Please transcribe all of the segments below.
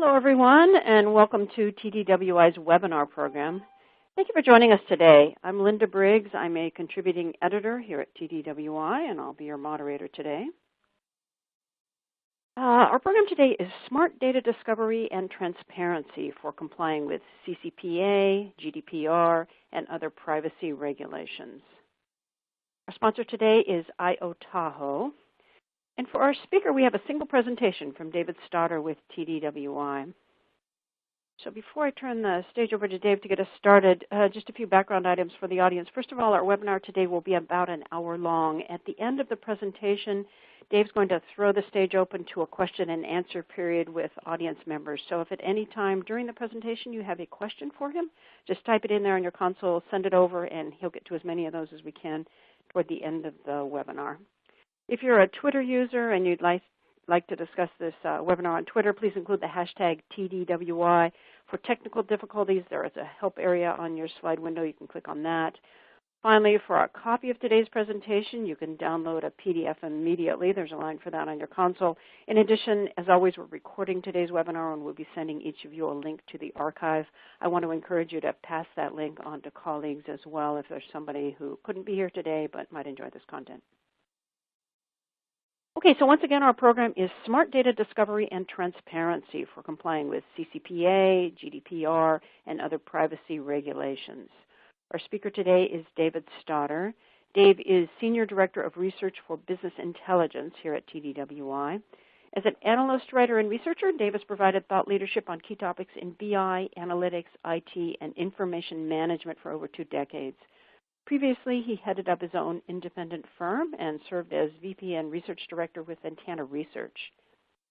Hello, everyone, and welcome to TDWI's webinar program. Thank you for joining us today. I'm Linda Briggs. I'm a contributing editor here at TDWI, and I'll be your moderator today. Our program today is Smart Data Discovery and Transparency for complying with CCPA, GDPR, and other privacy regulations. Our sponsor today is Io-Tahoe. And for our speaker, we have a single presentation from David Stoddard with TDWI. So before I turn the stage over to Dave to get us started, just a few background items for the audience. First of all, our webinar today will be about an hour long. At the end of the presentation, Dave's going to throw the stage open to a question and answer period with audience members. So if at any time during the presentation you have a question for him, just type it in there on your console, send it over, and he'll get to as many of those as we can toward the end of the webinar. If you're a Twitter user and you'd like to discuss this webinar on Twitter, please include the hashtag TDWI. For technical difficulties, there is a help area on your slide window. You can click on that. Finally, for a copy of today's presentation, you can download a PDF immediately. There's a line for that on your console. In addition, as always, we're recording today's webinar, and we'll be sending each of you a link to the archive. I want to encourage you to pass that link on to colleagues as well if there's somebody who couldn't be here today but might enjoy this content. Okay, so once again, our program is Smart Data Discovery and Transparency for complying with CCPA, GDPR, and other privacy regulations. Our speaker today is David Stoddard. Dave is Senior Director of Research for Business Intelligence here at TDWI. As an analyst, writer, and researcher, Dave has provided thought leadership on key topics in BI, analytics, IT, and information management for over 2 decades. Previously, he headed up his own independent firm and served as VP and Research Director with Ventana Research.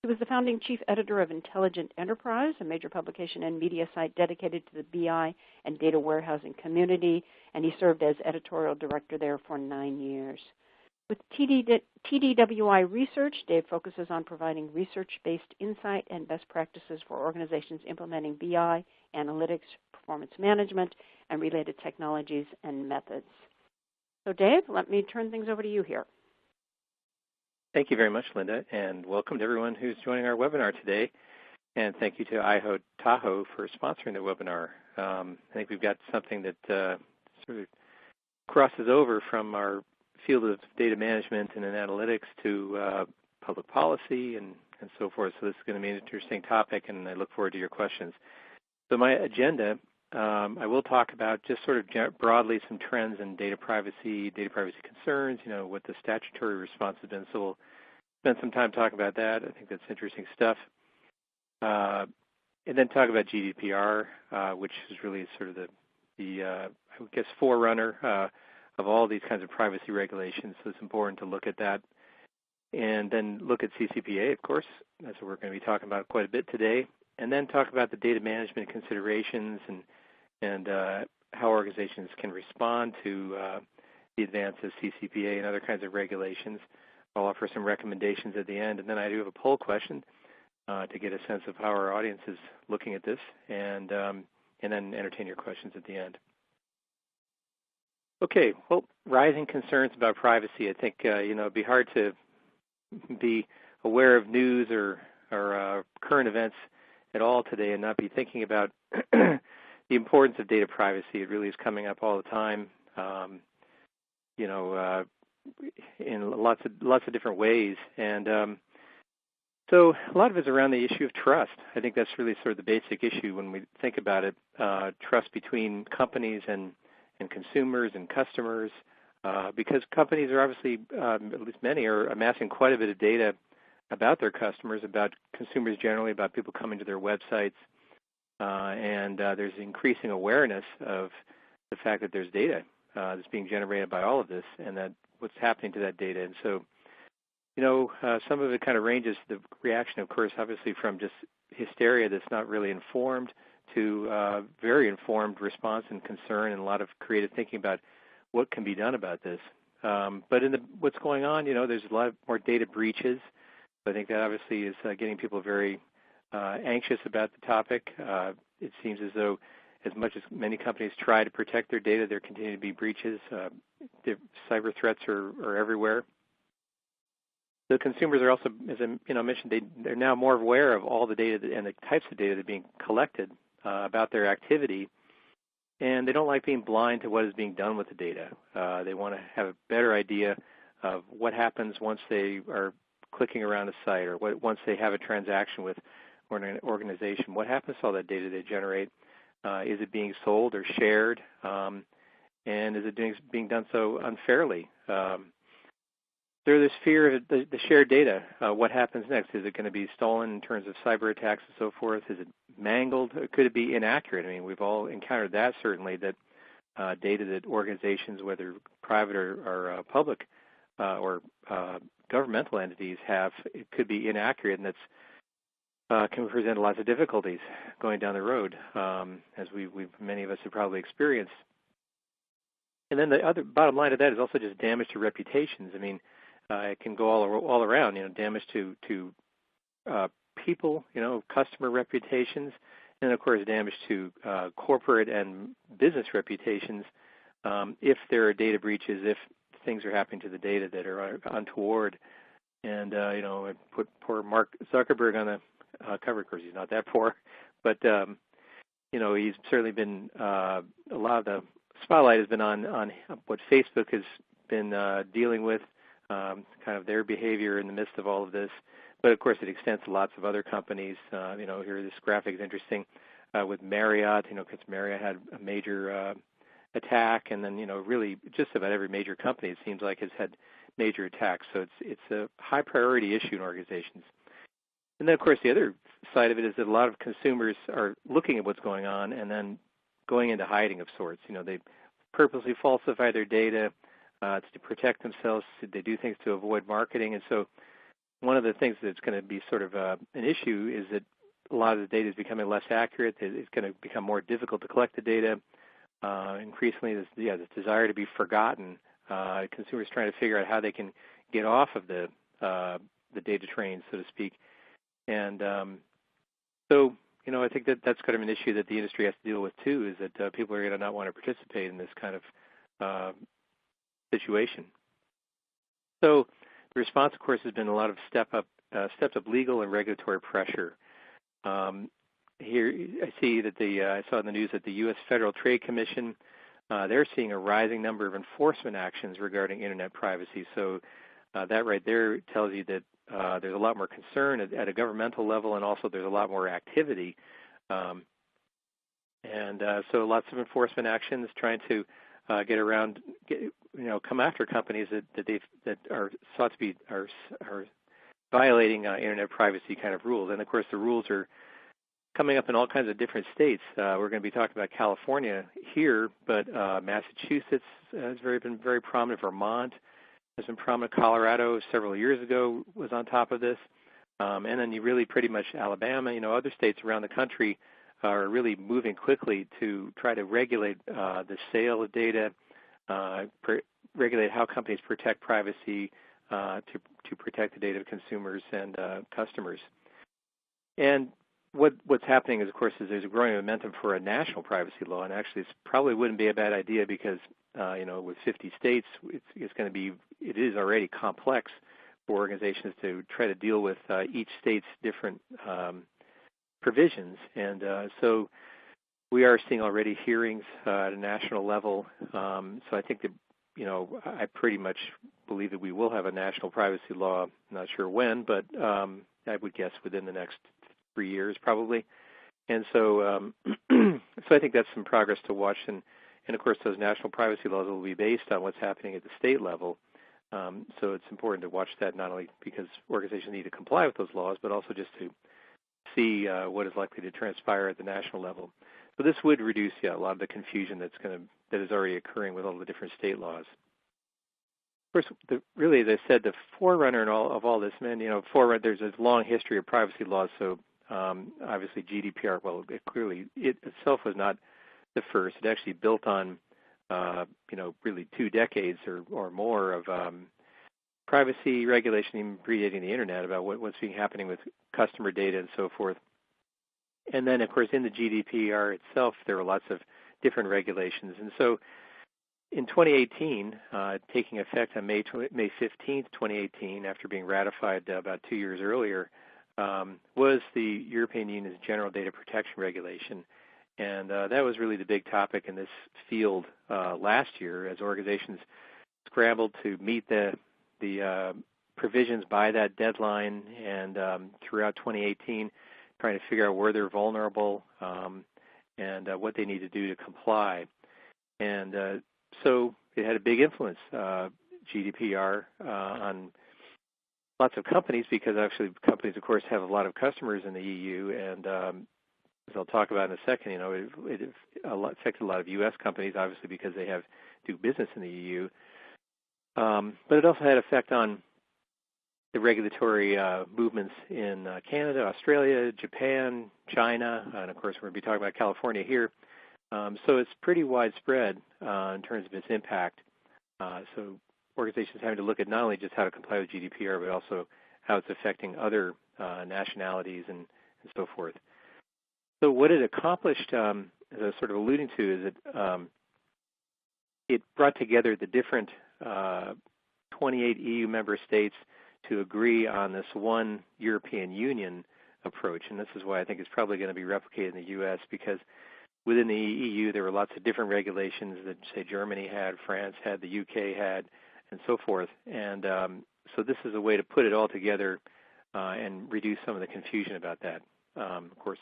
He was the founding chief editor of Intelligent Enterprise, a major publication and media site dedicated to the BI and data warehousing community, and he served as editorial director there for 9 years. With TDWI Research, Dave focuses on providing research-based insight and best practices for organizations implementing BI, analytics, performance management, and related technologies and methods. So Dave, let me turn things over to you here. Thank you very much, Linda, and welcome to everyone who's joining our webinar today. And thank you to Io-Tahoe for sponsoring the webinar. I think we've got something that sort of crosses over from our field of data management and analytics to public policy and so forth. So this is going to be an interesting topic, and I look forward to your questions. So my agenda, I will talk about just sort of broadly some trends in data privacy concerns, what the statutory response has been. So we'll spend some time talking about that. I think that's interesting stuff. And then talk about GDPR, which is really sort of the I guess, forerunner of all these kinds of privacy regulations. So it's important to look at that. And then look at CCPA, of course. That's what we're going to be talking about quite a bit today. And then talk about the data management considerations and how organizations can respond to the advance of CCPA and other kinds of regulations. I'll offer some recommendations at the end, and then I do have a poll question to get a sense of how our audience is looking at this, and then entertain your questions at the end. Okay, well, rising concerns about privacy. I think it'd be hard to be aware of news or current events at all today and not be thinking about the importance of data privacy. It really is coming up all the time, in lots of different ways. And so a lot of it is around the issue of trust. I think that's really sort of the basic issue when we think about it, trust between companies and consumers and customers, because companies are obviously, at least many, are amassing quite a bit of data about their customers, about consumers generally, about people coming to their websites, and there's increasing awareness of the fact that there's data that's being generated by all of this and that what's happening to that data. And so, some of it kind of ranges the reaction, of course, obviously from just hysteria that's not really informed to very informed response and concern and a lot of creative thinking about what can be done about this. But in what's going on, there's a lot more data breaches. I think that obviously is getting people very anxious about the topic. It seems as though as much as many companies try to protect their data, there continue to be breaches. Cyber threats are everywhere. The consumers are also, as I mentioned, they're now more aware of all the data and the types of data that are being collected about their activity, and they don't like being blind to what is being done with the data. They want to have a better idea of what happens once they are clicking around a site, or once they have a transaction with an organization. What happens to all that data they generate? Is it being sold or shared? And is it being done so unfairly? There's this fear of the shared data. What happens next? Is it going to be stolen in terms of cyber attacks and so forth? Is it mangled? Could it be inaccurate? I mean, we've all encountered that, certainly, that data that organizations, whether private or public or governmental entities have, it could be inaccurate, and that's can present lots of difficulties going down the road, as many of us have probably experienced. And then the other bottom line of that is also just damage to reputations. I mean, it can go all around, damage to people, customer reputations, and of course damage to corporate and business reputations if there are data breaches, if things are happening to the data that are untoward. And I put poor Mark Zuckerberg on the cover. Of course, he's not that poor, but he's certainly been a lot of the spotlight has been on what Facebook has been dealing with, kind of their behavior in the midst of all of this. But of course, it extends to lots of other companies. Here this graphic is interesting with Marriott. Because Marriott had a major attack, and then really just about every major company, it seems like, has had major attacks. So it's a high priority issue in organizations. And then, of course, the other side of it is that a lot of consumers are looking at what's going on and then going into hiding of sorts. They purposely falsify their data to protect themselves. They do things to avoid marketing. And so one of the things that's going to be sort of an issue is that a lot of the data is becoming less accurate. It's going to become more difficult to collect the data. Increasingly, this desire to be forgotten. Consumers trying to figure out how they can get off of the data train, so to speak. And so, I think that's kind of an issue that the industry has to deal with too, is that people are going to not want to participate in this kind of situation. So the response, of course, has been a lot of stepped up legal and regulatory pressure. Here I see that I saw in the news that the U.S. Federal Trade Commission, they're seeing a rising number of enforcement actions regarding Internet privacy. So that right there tells you that there's a lot more concern at a governmental level, and also there's a lot more activity. So lots of enforcement actions trying to come after companies that are thought to be are violating Internet privacy kind of rules. And of course, the rules are coming up in all kinds of different states. We're going to be talking about California here, but Massachusetts has been very prominent. Vermont has been prominent. Colorado several years ago was on top of this. And then you really pretty much Alabama, other states around the country are really moving quickly to try to regulate the sale of data, regulate how companies protect privacy, to protect the data of consumers and customers. And what's happening is, of course, there's a growing momentum for a national privacy law, and actually, it probably wouldn't be a bad idea because, with 50 states, it is already complex for organizations to try to deal with each state's different provisions, and so we are seeing already hearings at a national level. So I think that, I pretty much believe that we will have a national privacy law. I'm not sure when, but I would guess within the next 3 years probably. And so so I think that's some progress to watch. And of course, those national privacy laws will be based on what's happening at the state level. So it's important to watch that, not only because organizations need to comply with those laws, but also just to see what is likely to transpire at the national level. So this would reduce, a lot of the confusion that is already occurring with all the different state laws. Of course, really, as I said, the forerunner of all this, there's a long history of privacy laws. So obviously GDPR, it itself was not the first. It actually built on, really 2 decades or more of privacy regulation, even predating the Internet, about what's happening with customer data and so forth. And then, of course, in the GDPR itself, there were lots of different regulations. And so in 2018, taking effect on May 15th, 2018, after being ratified about 2 years earlier, was the European Union's General Data Protection Regulation. And that was really the big topic in this field last year as organizations scrambled to meet the provisions by that deadline, and throughout 2018, trying to figure out where they're vulnerable and what they need to do to comply. And so it had a big influence, GDPR, on lots of companies, because actually companies, of course, have a lot of customers in the EU, and as I'll talk about in a second, it affected a lot of U.S. companies, obviously, because they do business in the EU. But it also had effect on the regulatory movements in Canada, Australia, Japan, China, and of course we're going to be talking about California here. So it's pretty widespread in terms of its impact. So organizations having to look at not only just how to comply with GDPR, but also how it's affecting other nationalities and so forth. So what it accomplished, as I was sort of alluding to, is it brought together the different 28 EU member states to agree on this one European Union approach. And this is why I think it's probably going to be replicated in the U.S., because within the EU there were lots of different regulations that, say, Germany had, France had, the UK had, and so forth. And so this is a way to put it all together and reduce some of the confusion about that. Of course,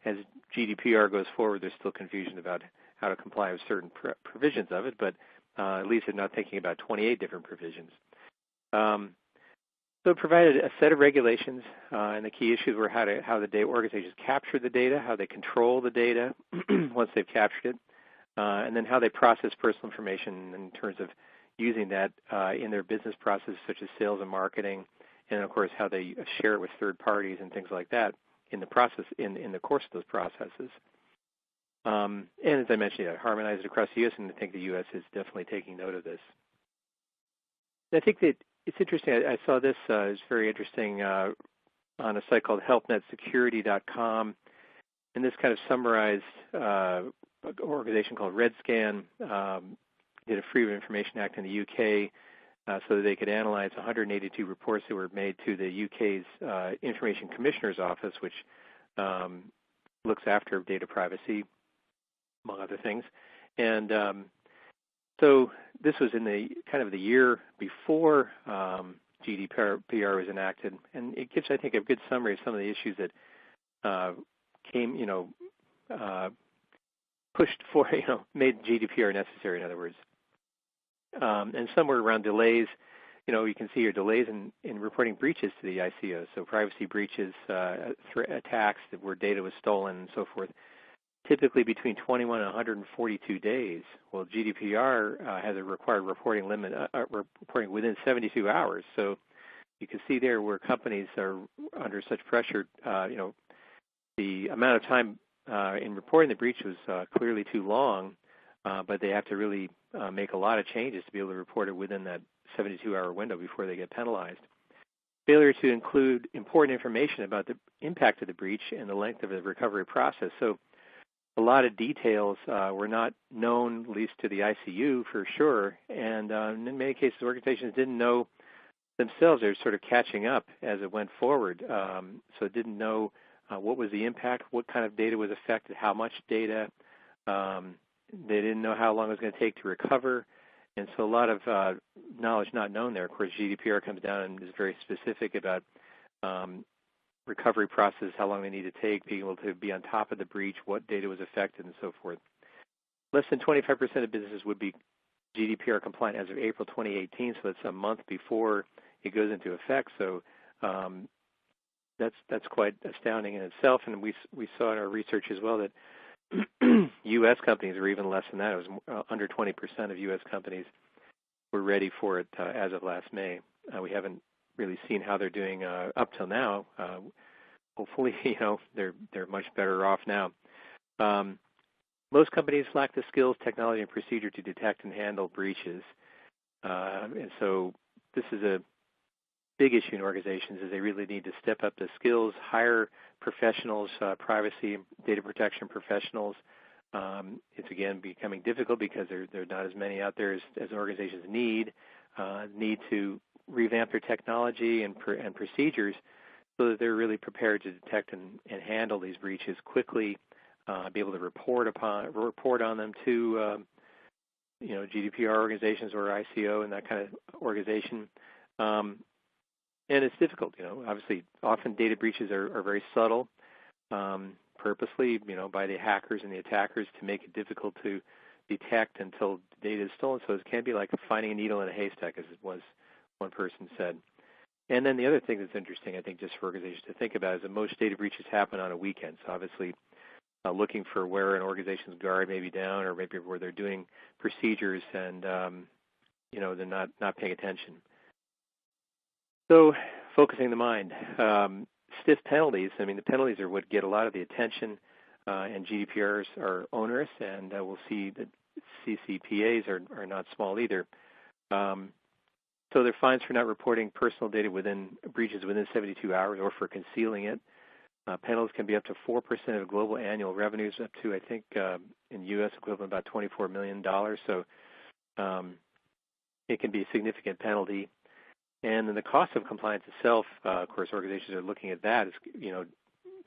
as GDPR goes forward, there's still confusion about how to comply with certain provisions of it, but at least they're not thinking about 28 different provisions. So it provided a set of regulations, and the key issues were how the data organizations capture the data, how they control the data once they've captured it, and then how they process personal information in terms of using that in their business processes, such as sales and marketing, and of course how they share it with third parties and things like that in the process, in the course of those processes. And as I mentioned, harmonize it across the U.S., and I think the U.S. is definitely taking note of this. I think that it's interesting. I saw this. It's very interesting on a site called helpnetsecurity.com, and this kind of summarized an organization called RedScan did a Freedom of Information Act in the UK so that they could analyze 182 reports that were made to the UK's Information Commissioner's Office, which looks after data privacy, among other things. And so this was in the kind of the year before GDPR was enacted, and it gives, I think, a good summary of some of the issues that pushed for, made GDPR necessary, in other words. And some were around delays. You can see here delays in reporting breaches to the ICO, so privacy breaches, attacks where data was stolen, and so forth, typically between 21 and 142 days. Well, GDPR has a required reporting limit, reporting within 72 hours. So you can see there where companies are under such pressure. The amount of time in reporting the breach was clearly too long, but they have to really make a lot of changes to be able to report it within that 72-hour window before they get penalized. Failure to include important information about the impact of the breach and the length of the recovery process. So a lot of details were not known, at least to the ICU for sure, and in many cases organizations didn't know themselves. They were sort of catching up as it went forward, so didn't know what was the impact, what kind of data was affected, how much data. They didn't know how long it was going to take to recover, and so a lot of knowledge not known there. Of course, GDPR comes down and is very specific about recovery process, how long they need to take, being able to be on top of the breach, what data was affected, and so forth. Less than 25% of businesses would be GDPR compliant as of April 2018, so that's a month before it goes into effect. So that's quite astounding in itself, and we saw in our research as well that U.S. companies were even less than that. It was under 20% of U.S. companies were ready for it as of last May. We haven't really seen how they're doing up till now. Hopefully, they're much better off now. Most companies lack the skills, technology, and procedure to detect and handle breaches, and so this is a big issue in organizations. Is they really need to step up the skills, hire professionals, privacy, data protection professionals, It's again becoming difficult because there are not as many out there as organizations need to revamp their technology and procedures so that they're really prepared to detect and handle these breaches quickly, be able to report on them to GDPR organizations or ICO and that kind of organization. And it's difficult, obviously often data breaches are very subtle, purposely, by the hackers and the attackers to make it difficult to detect until the data is stolen. So it can be like finding a needle in a haystack, as it was one person said. And then the other thing that's interesting, I think, just for organizations to think about is that most data breaches happen on a weekend. So obviously looking for where an organization's guard may be down or maybe where they're doing procedures and, they're not paying attention. So focusing the mind. Stiff penalties, the penalties are what get a lot of the attention, and GDPRs are onerous, and we'll see that CCPAs are not small either. So they're fines for not reporting personal data breaches within 72 hours or for concealing it. Penalties can be up to 4% of global annual revenues, up to, I think, in U.S. equivalent, about $24 million. So it can be a significant penalty. And then the cost of compliance itself, of course, organizations are looking at that,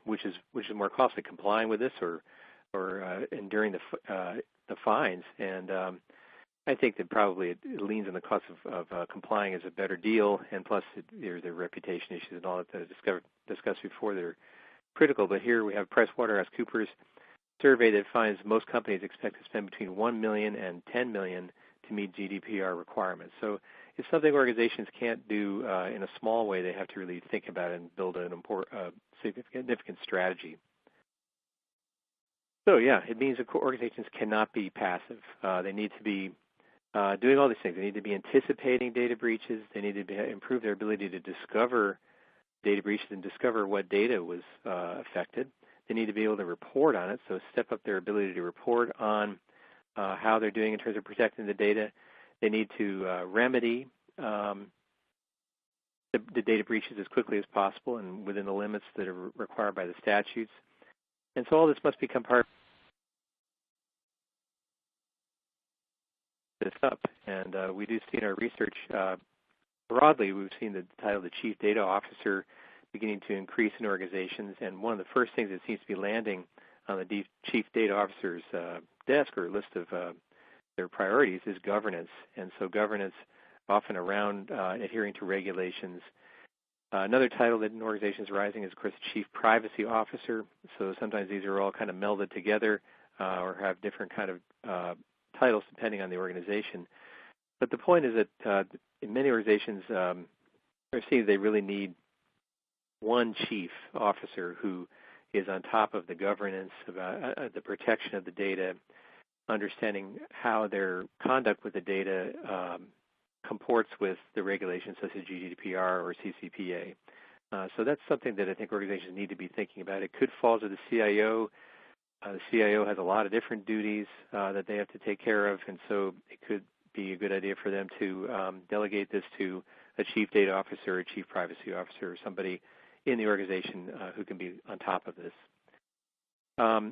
which is more costly, complying with this or enduring the fines. And I think that probably it leans on the cost of complying as a better deal, and plus there's the reputation issues and all that I discussed before that are critical. But here we have PricewaterhouseCoopers survey that finds most companies expect to spend between $1 million and $10 million to meet GDPR requirements. So it's something organizations can't do in a small way. They have to really think about it and build an significant strategy. So yeah, it means that organizations cannot be passive. They need to be doing all these things. They need to be anticipating data breaches. They need to improve their ability to discover data breaches and discover what data was affected. They need to be able to report on it, so step up their ability to report on how they're doing in terms of protecting the data. They need to remedy the data breaches as quickly as possible and within the limits that are required by the statutes. And so all this must become part of this up. And we do see in our research, broadly, we've seen the title of the Chief Data Officer beginning to increase in organizations. And one of the first things that seems to be landing on the Chief Data Officer's desk or list of their priorities is governance. And so governance often around adhering to regulations. Another title that an organization is rising is, of course, Chief Privacy Officer. So sometimes these are all kind of melded together or have different kind of titles depending on the organization. But the point is that in many organizations, they're seeing they really need one chief officer who is on top of the governance, about the protection of the data, understanding how their conduct with the data comports with the regulations such as GDPR or CCPA. So that's something that I think organizations need to be thinking about. It could fall to the CIO. The CIO has a lot of different duties that they have to take care of, and so it could be a good idea for them to delegate this to a chief data officer, a chief privacy officer, or somebody in the organization who can be on top of this.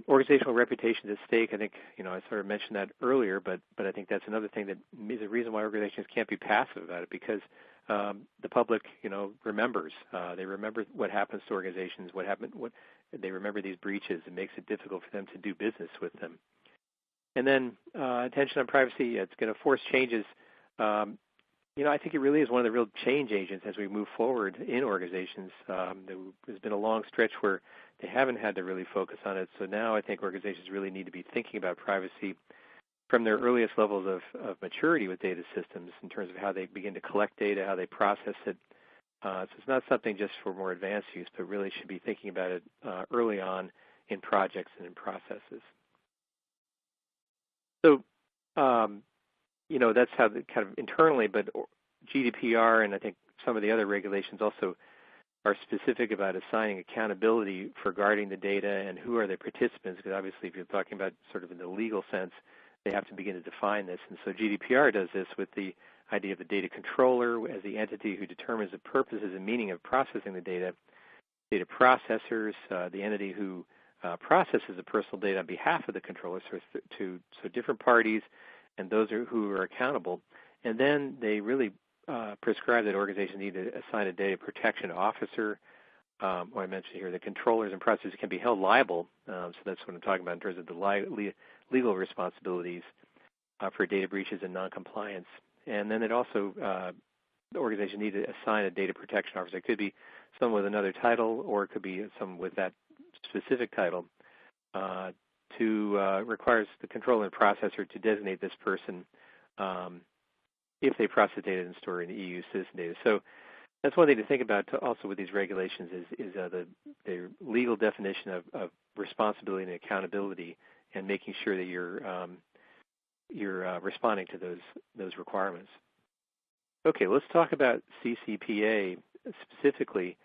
Organizational reputation is at stake. I think, I sort of mentioned that earlier, but I think that's another thing that is a reason why organizations can't be passive about it, because the public, remembers. They remember what happens to organizations, they remember these breaches. It makes it difficult for them to do business with them. And then attention on privacy, it's going to force changes. I think it really is one of the real change agents as we move forward in organizations. There's been a long stretch where they haven't had to really focus on it. So now I think organizations really need to be thinking about privacy from their earliest levels of maturity with data systems in terms of how they begin to collect data, how they process it. So it's not something just for more advanced use, but really should be thinking about it early on in projects and in processes. So, that's how kind of internally, but GDPR and I think some of the other regulations also are specific about assigning accountability for guarding the data and who are the participants, because obviously if you're talking about sort of in the legal sense, they have to begin to define this. And so GDPR does this with the idea of the data controller as the entity who determines the purposes and meaning of processing the data processors, the entity who processes the personal data on behalf of the controller, so different parties and those who are accountable. And then they really prescribe that organizations need to assign a data protection officer. What I mentioned here, the controllers and processors can be held liable. So that's what I'm talking about in terms of the legal responsibilities for data breaches and noncompliance. And then it also, the organization need to assign a data protection officer. It could be someone with another title, or it could be someone with that specific title. Requires the controller and processor to designate this person if they process data and store in EU citizen data. So that's one thing to think about also with these regulations is the legal definition of responsibility and accountability, and making sure that you're responding to those requirements. Okay, let's talk about CCPA specifically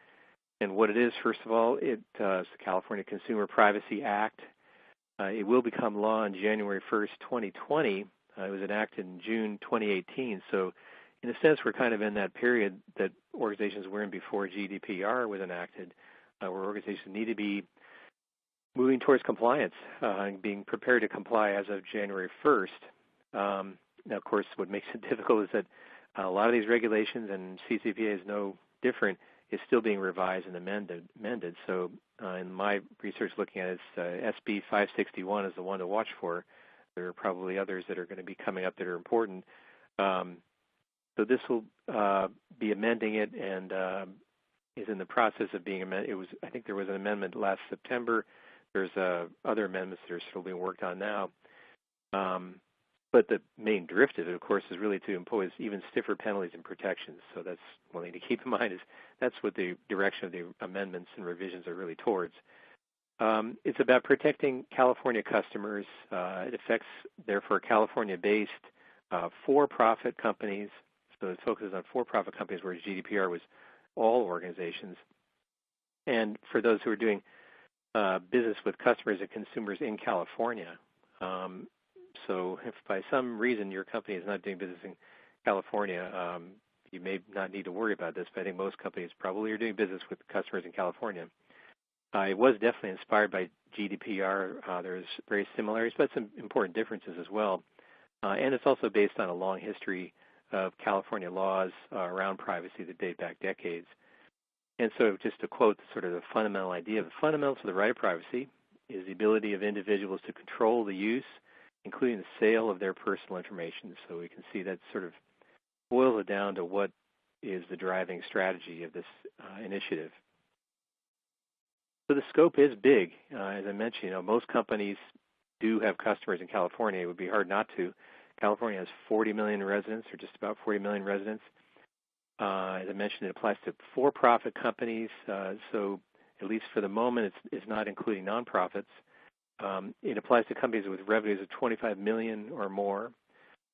and what it is. First of all, it's the California Consumer Privacy Act. It will become law on January 1st, 2020. It was enacted in June 2018. So in a sense, we're kind of in that period that organizations were in before GDPR was enacted, where organizations need to be moving towards compliance and being prepared to comply as of January 1st. Now, of course, what makes it difficult is that a lot of these regulations, and CCPA is no different, is still being revised and amended. So in my research looking at it, SB 561 is the one to watch for. There are probably others that are going to be coming up that are important. So this will be amending it, and is in the process of being amended. I think there was an amendment last September. There's other amendments that are still being worked on now. But the main drift of it, of course, is really to impose even stiffer penalties and protections. So that's one thing to keep in mind, is that's what the direction of the amendments and revisions are really towards. It's about protecting California customers. It affects, therefore, California-based for-profit companies. So it focuses on for-profit companies, whereas GDPR was all organizations. And for those who are doing business with customers and consumers in California. So if by some reason your company is not doing business in California, you may not need to worry about this, but I think most companies probably are doing business with customers in California. It was definitely inspired by GDPR. There's various similarities, but some important differences as well. And it's also based on a long history of California laws around privacy that date back decades. And so just to quote sort of the fundamental idea, the fundamentals of the right of privacy is the ability of individuals to control the use, including the sale of their personal information. So we can see that sort of boils it down to what is the driving strategy of this initiative. So the scope is big. As I mentioned, most companies do have customers in California. It would be hard not to. California has 40 million residents, or just about 40 million residents. As I mentioned, it applies to for-profit companies. So at least for the moment, it's not including nonprofits. It applies to companies with revenues of 25 million or more.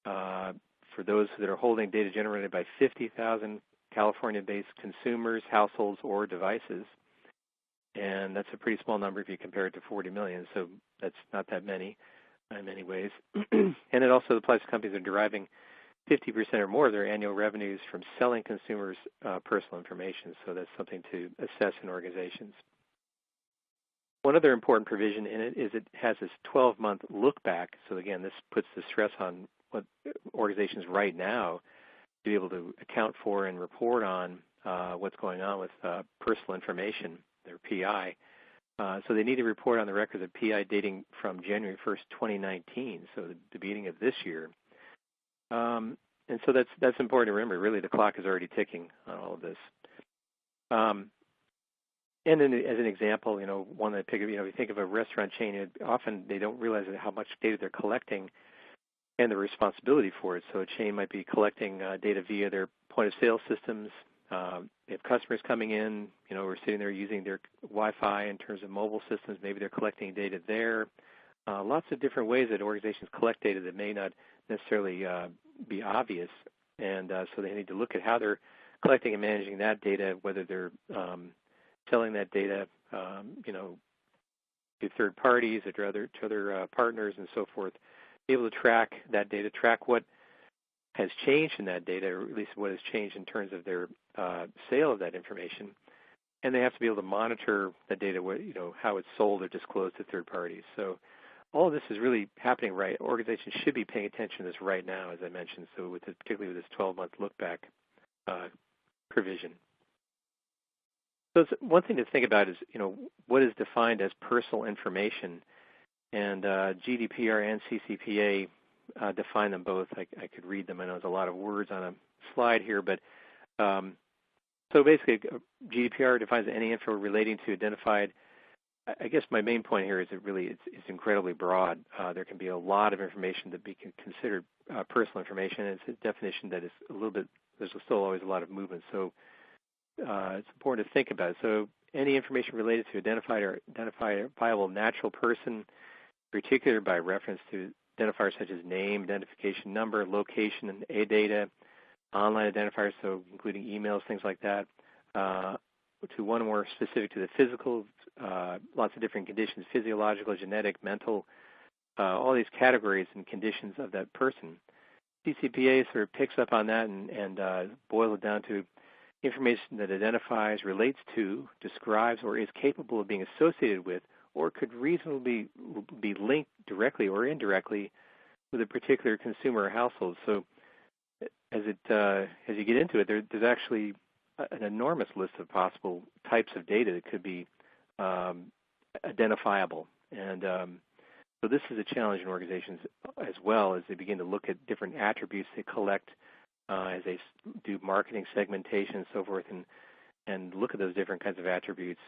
For those that are holding data generated by 50,000 California-based consumers, households, or devices. And that's a pretty small number if you compare it to 40 million, so that's not that many in many ways. And it also applies to companies that are deriving 50% or more of their annual revenues from selling consumers' personal information, so that's something to assess in organizations. One other important provision in it is it has this 12-month look back. So again, this puts the stress on what organizations right now to be able to account for and report on what's going on with personal information, their PI. So they need to report on the records of PI dating from January 1st, 2019, so the beginning of this year. And so that's important to remember. Really, the clock is already ticking on all of this. And then, as an example, one that if you think of a restaurant chain, often they don't realize how much data they're collecting and the responsibility for it. So a chain might be collecting data via their point-of-sale systems. They have customers coming in, we're sitting there using their Wi-Fi in terms of mobile systems. Maybe they're collecting data there. Lots of different ways that organizations collect data that may not necessarily be obvious. And so they need to look at how they're collecting and managing that data, whether they're selling that data, to third parties or to other partners and so forth. Be able to track that data, track what has changed in that data, or at least what has changed in terms of their sale of that information. and they have to be able to monitor the data, how it's sold or disclosed to third parties. So all of this is really happening right. Organizations should be paying attention to this right now, as I mentioned, so particularly with this 12-month look-back provision. So one thing to think about is, what is defined as personal information, and GDPR and CCPA define them both. I could read them. I know there's a lot of words on a slide here, but so basically, GDPR defines any info relating to identified. I guess my main point here is it's incredibly broad. There can be a lot of information that be considered personal information. And it's a definition that is a little bit. There's still always a lot of movement, so it's important to think about it. So any information related to identified or identifiable natural person, particularly by reference to identifiers such as name, identification number, location, and A data, online identifiers, so including emails, things like that, to one more specific to the physical, lots of different conditions, physiological, genetic, mental, all these categories and conditions of that person. CCPA sort of picks up on that and boils it down to information that identifies, relates to, describes, or is capable of being associated with, or could reasonably be linked directly or indirectly with a particular consumer or household. So as you get into it, there's actually an enormous list of possible types of data that could be identifiable. And so this is a challenge in organizations as well as they begin to look at different attributes they collect as they do marketing segmentation and so forth, and look at those different kinds of attributes.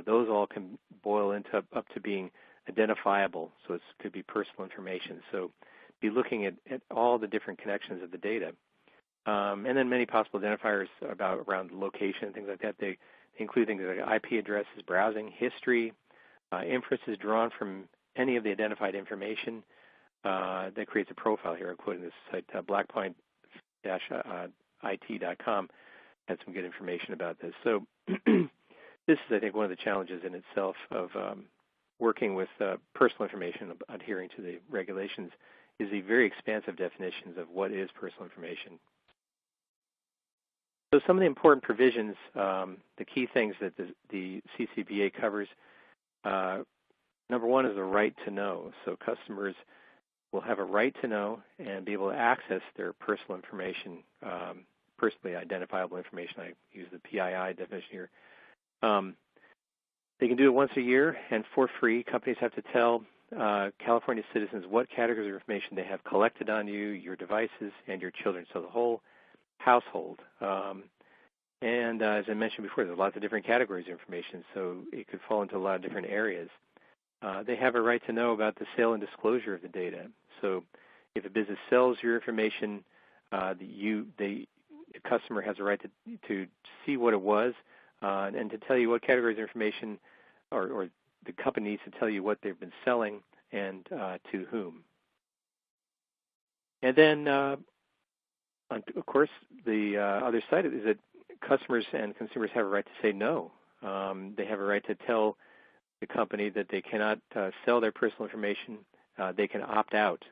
Those all can boil up to being identifiable, so it could be personal information. So be looking at all the different connections of the data. And then many possible identifiers around location, things like that. They include things like IP addresses, browsing history, inferences drawn from any of the identified information. That creates a profile here. I'm quoting this site, blackpoint-it.com. Had some good information about this. So this is, I think, one of the challenges in itself of working with personal information, adhering to the regulations, is the very expansive definitions of what is personal information. So some of the important provisions, the key things that the CCPA covers, number one is the right to know. So customers will have a right to know and be able to access their personal information, personally identifiable information. I use the PII definition here. They can do it once a year and for free. Companies have to tell California citizens what categories of information they have collected on you, your devices, and your children, so the whole household. And as I mentioned before, there's lots of different categories of information, so it could fall into a lot of different areas. They have a right to know about the sale and disclosure of the data. So if a business sells your information, the customer has a right to see what it was and to tell you what categories of information, or the company needs to tell you what they've been selling and to whom. And then, of course, the other side is that customers and consumers have a right to say no. They have a right to tell the company that they cannot sell their personal information. They can opt out.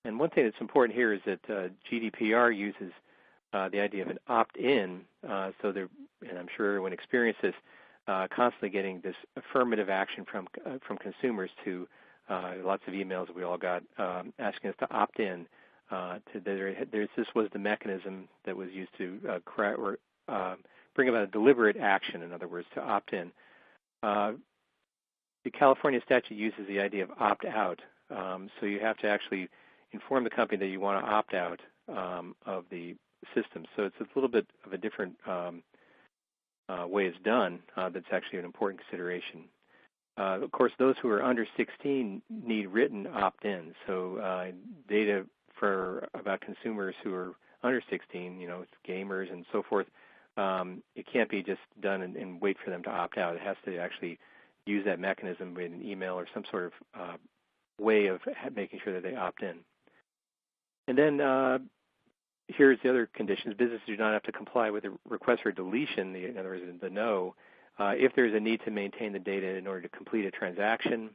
And one thing that's important here is that GDPR uses the idea of an opt-in, so they're, and I'm sure everyone experienced this, constantly getting this affirmative action from consumers to lots of emails that we all got asking us to opt in. This was the mechanism that was used to bring about a deliberate action, in other words, to opt in. The California statute uses the idea of opt-out, so you have to actually inform the company that you want to opt out of the system. So it's a little bit of a different way it's done. That's actually an important consideration. Of course, those who are under 16 need written opt-in. So data about consumers who are under 16, gamers and so forth, it can't be just done and wait for them to opt out. It has to actually use that mechanism with an email or some sort of way of making sure that they opt in. And then here's the other conditions. Businesses do not have to comply with the request for deletion, in other words, the no, if there's a need to maintain the data in order to complete a transaction,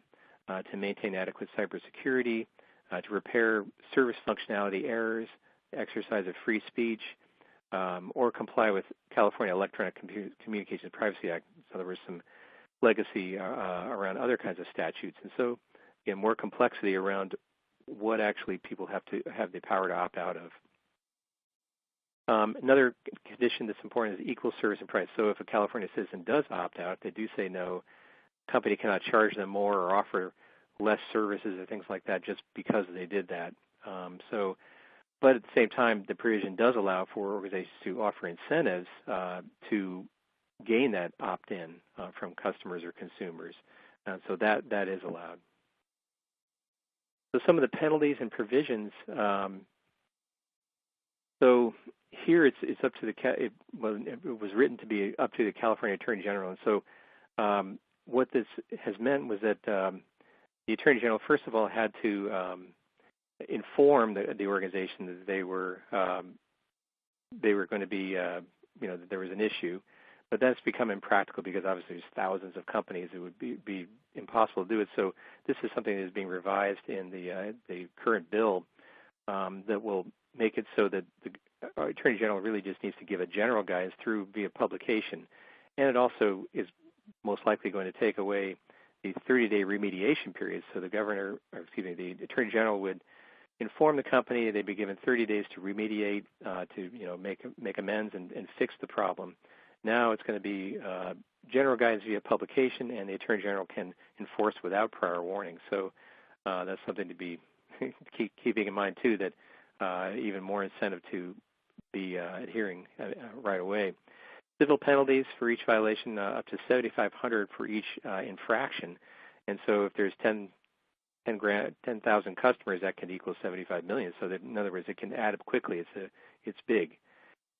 to maintain adequate cybersecurity, to repair service functionality errors, exercise of free speech, or comply with California Electronic Communications Privacy Act. So there was some legacy around other kinds of statutes. And so, again, more complexity around what actually people have to have the power to opt out of. Another condition that's important is equal service and price. So if a California citizen does opt out, they do say no, company cannot charge them more or offer less services or things like that just because they did that. But at the same time, the provision does allow for organizations to offer incentives to gain that opt-in from customers or consumers. So that is allowed. So some of the penalties and provisions. So here it's up to it was written to be up to the California Attorney General. And so what this has meant was that the Attorney General, first of all, had to inform the organization that they were going to be, that there was an issue. But that's become impractical because obviously there's thousands of companies. It would be impossible to do it. So this is something that is being revised in the current bill that will make it so that the Attorney General really just needs to give a general guidance through via publication. And it also is most likely going to take away the 30-day remediation period. So the the Attorney General would inform the company. They'd be given 30 days to remediate, to make amends and fix the problem. Now it's going to be general guidance via publication, and the Attorney General can enforce without prior warning. So that's something to be keeping in mind too. That even more incentive to be adhering right away. Civil penalties for each violation, up to $7,500 for each infraction. And so if there's 10,000 customers, that can equal 75 million. So that, in other words, it can add up quickly. It's big.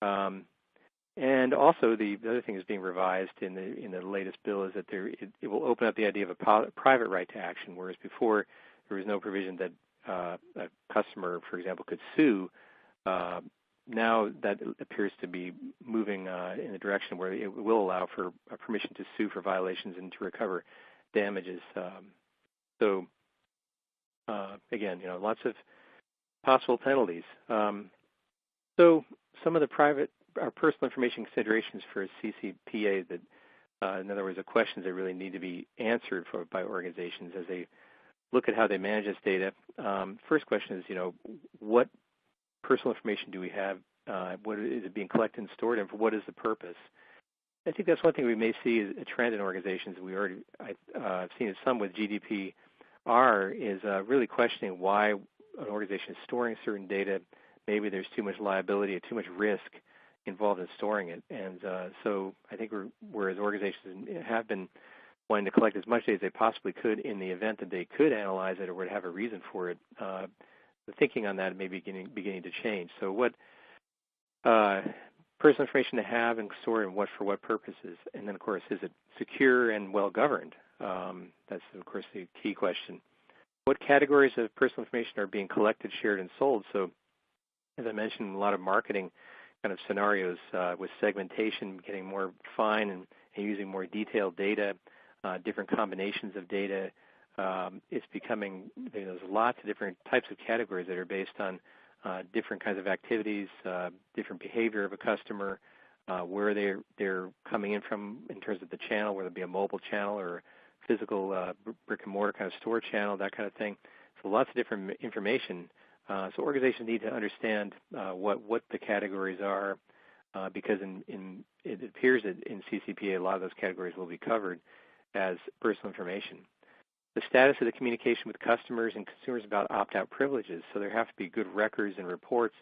And also the other thing is being revised in the latest bill is that it will open up the idea of a private right to action, whereas before there was no provision that a customer, for example, could sue. Now that appears to be moving in a direction where it will allow for a permission to sue for violations and to recover damages. Again, lots of possible penalties. So some of the private or personal information considerations for a CCPA that, in other words, the questions that really need to be answered by organizations as they look at how they manage this data. First question is, what personal information do we have? What is it being collected and stored, and for what is the purpose? I think that's one thing we may see as a trend in organizations. I've seen it some with GDPR is really questioning why an organization is storing certain data. Maybe there's too much liability or too much risk involved in storing it. And so I think whereas organizations have been wanting to collect as much data as they possibly could in the event that they could analyze it or would have a reason for it, the thinking on that may be beginning to change. So what personal information to have and store and for what purposes? And then, of course, is it secure and well-governed? That's, of course, the key question. What categories of personal information are being collected, shared, and sold? So as I mentioned, a lot of marketing kind of scenarios with segmentation, getting more fine and using more detailed data, different combinations of data. It's becoming, there's lots of different types of categories that are based on different kinds of activities, different behavior of a customer, where they're coming in from in terms of the channel, whether it be a mobile channel or physical brick and mortar kind of store channel, that kind of thing. So lots of different information. So organizations need to understand what the categories are, because it appears that in CCPA a lot of those categories will be covered as personal information. The status of the communication with customers and consumers about opt-out privileges. So there have to be good records and reports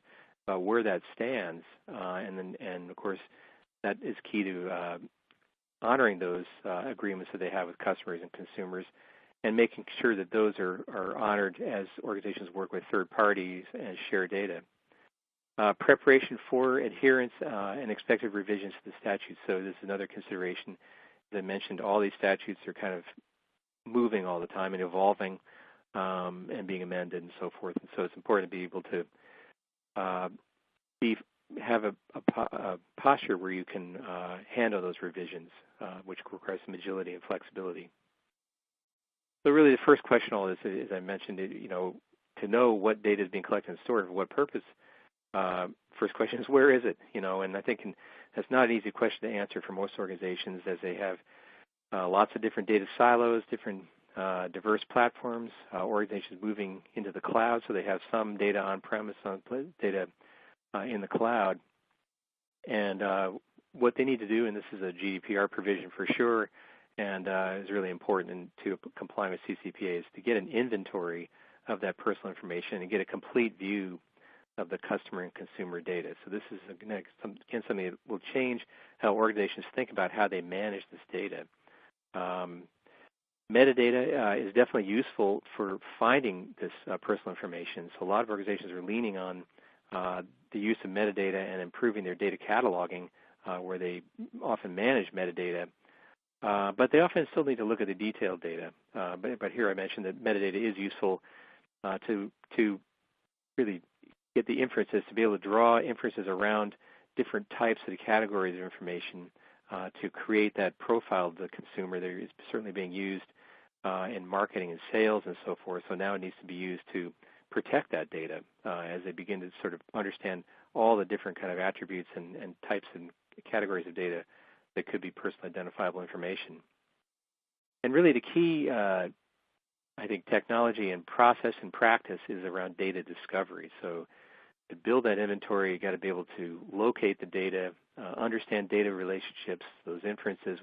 about where that stands, and of course that is key to honoring those agreements that they have with customers and consumers, and making sure that those are honored as organizations work with third parties and share data. Preparation for adherence and expected revisions to the statutes. So this is another consideration. As I mentioned, all these statutes are kind of moving all the time and evolving and being amended and so forth. And so it's important to be able to have a posture where you can handle those revisions, which requires some agility and flexibility. So really the first question all this, as I mentioned, to know what data is being collected and stored and for what purpose, first question is, where is it? And I think that's not an easy question to answer for most organizations, as they have lots of different data silos, different diverse platforms, organizations moving into the cloud, so they have some data on-premise, some data in the cloud. And what they need to do, and this is a GDPR provision for sure, and is really important to comply with CCPA, is to get an inventory of that personal information and get a complete view of the customer and consumer data. So this is, again, something that will change how organizations think about how they manage this data. Metadata is definitely useful for finding this personal information. So a lot of organizations are leaning on the use of metadata and improving their data cataloging, where they often manage metadata. But they often still need to look at the detailed data. But here I mentioned that metadata is useful to really get the inferences, to be able to draw inferences around different types of the categories of information to create that profile of the consumer that is certainly being used in marketing and sales and so forth. So now it needs to be used to protect that data as they begin to sort of understand all the different kind of attributes and types and categories of data that could be personally identifiable information. And really the key, I think, technology and process and practice is around data discovery. So to build that inventory, you've got to be able to locate the data, understand data relationships, those inferences,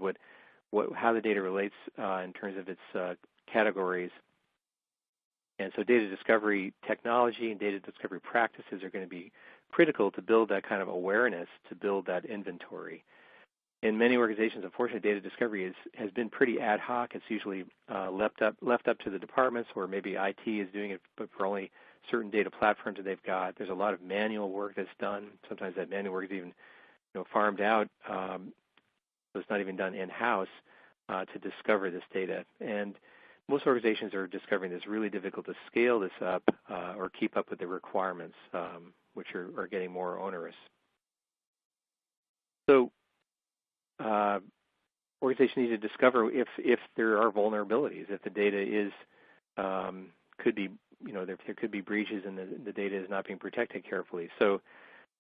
how the data relates in terms of its categories. And so data discovery technology and data discovery practices are going to be critical to build that kind of awareness, to build that inventory. In many organizations, unfortunately, data discovery has been pretty ad hoc. It's usually left up to the departments, or maybe IT is doing it, but for only certain data platforms that they've got. There's a lot of manual work that's done. Sometimes that manual work is even farmed out, so it's not even done in-house to discover this data. And most organizations are discovering this really difficult to scale this up or keep up with the requirements, which are getting more onerous. So organizations need to discover if there are vulnerabilities, if the data could be, there could be breaches and the data is not being protected carefully. So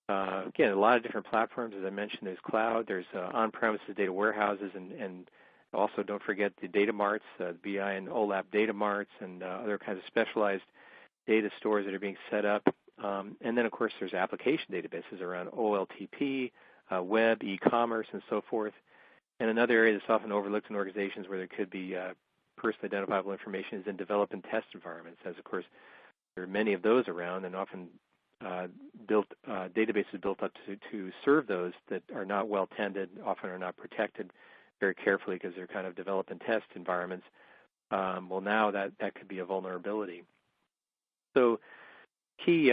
again, a lot of different platforms, as I mentioned. There's cloud, there's on-premises data warehouses, and also don't forget the data marts, BI and OLAP data marts, and other kinds of specialized data stores that are being set up. And then, of course, there's application databases around OLTP, web, e-commerce, and so forth. And another area that's often overlooked in organizations where there could be personally identifiable information is in develop and test environments, as, of course, there are many of those around, and often databases built up to serve those that are not well tended, often are not protected very carefully because they're kind of develop and test environments. Well, now that could be a vulnerability. So key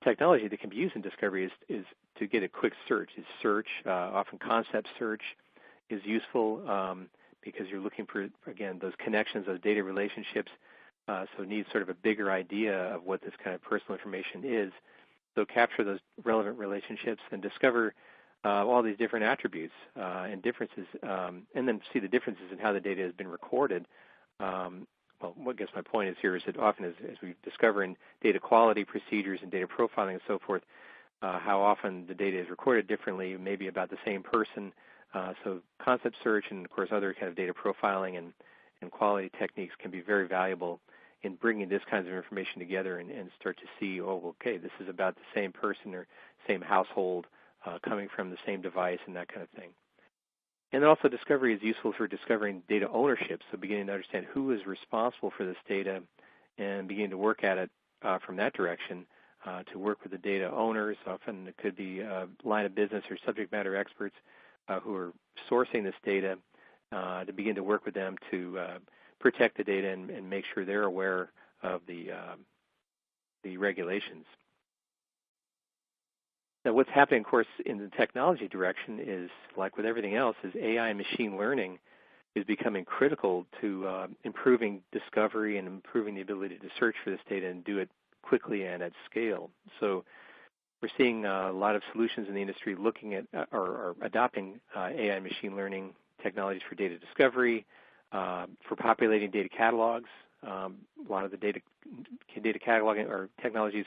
technology that can be used in discovery is to get a quick search. Often concept search is useful because you're looking for, again, those connections, those data relationships. So it needs sort of a bigger idea of what this kind of personal information is. So capture those relevant relationships and discover all these different attributes and differences, and then see the differences in how the data has been recorded. Well, I guess my point is here is that often as we discover in data quality procedures and data profiling and so forth, how often the data is recorded differently, maybe about the same person. So concept search and, of course, other kind of data profiling and quality techniques can be very valuable in bringing this kinds of information together and start to see, okay, this is about the same person or same household coming from the same device and that kind of thing. And then also discovery is useful for discovering data ownership, so beginning to understand who is responsible for this data and beginning to work at it from that direction to work with the data owners. Often it could be line of business or subject matter experts who are sourcing this data to begin to work with them to protect the data and make sure they're aware of the regulations. Now, what's happening, of course, in the technology direction is, like with everything else, is AI and machine learning is becoming critical to improving discovery and improving the ability to search for this data and do it quickly and at scale. So we're seeing a lot of solutions in the industry looking at or adopting AI and machine learning technologies for data discovery, for populating data catalogs. A lot of the data cataloging or technologies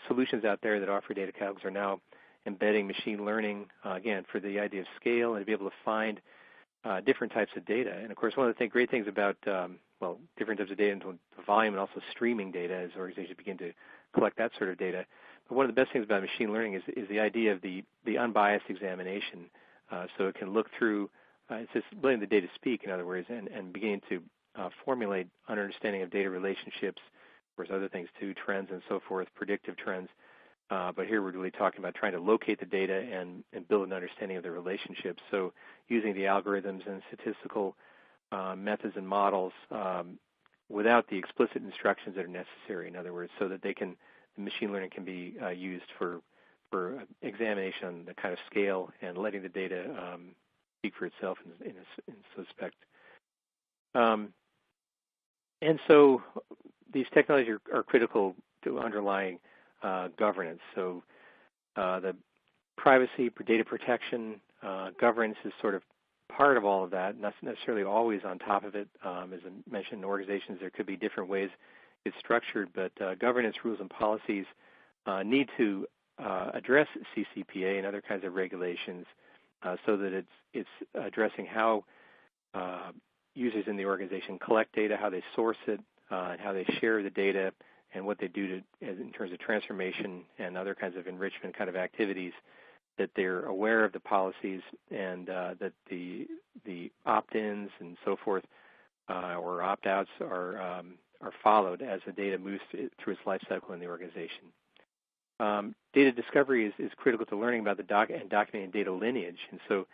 solutions out there that offer data catalogs are now embedding machine learning, again, for the idea of scale and to be able to find different types of data. And of course, one of the great things about, different types of data into the volume and also streaming data as organizations begin to collect that sort of data. But one of the best things about machine learning is the idea of the unbiased examination. So it can look through, it's just letting the data speak, in other words, and beginning to formulate an understanding of data relationships, of course, other things too, trends and so forth, predictive trends. But here we're really talking about trying to locate the data and build an understanding of the relationships. So using the algorithms and statistical methods and models without the explicit instructions that are necessary, in other words, so that machine learning can be used for examination on the kind of scale and letting the data speak for itself in suspect. And so these technologies are critical to underlying governance. So the privacy, data protection, governance is sort of part of all of that, not necessarily always on top of it. As I mentioned, in organizations, there could be different ways it's structured, but governance rules and policies need to address CCPA and other kinds of regulations so that it's addressing how users in the organization collect data, how they source it, and how they share the data, and what they do in terms of transformation and other kinds of enrichment kind of activities, that they're aware of the policies and that the opt-ins and so forth or opt-outs are followed as the data moves through its life cycle in the organization. Data discovery is critical to learning about and documenting data lineage. And so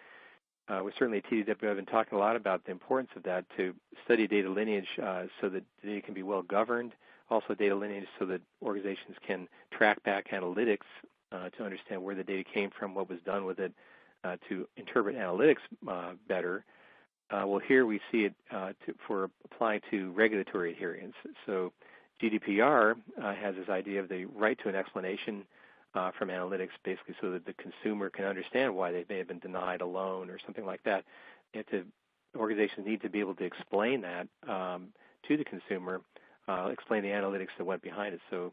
we certainly at TDW have been talking a lot about the importance of that, to study data lineage so that data can be well governed, also data lineage so that organizations can track back analytics to understand where the data came from, what was done with it, to interpret analytics better. Well, here we see it for applying to regulatory adherence. So GDPR has this idea of the right to an explanation from analytics, basically so that the consumer can understand why they may have been denied a loan or something like that. Organizations need to be able to explain that to the consumer, explain the analytics that went behind it. So,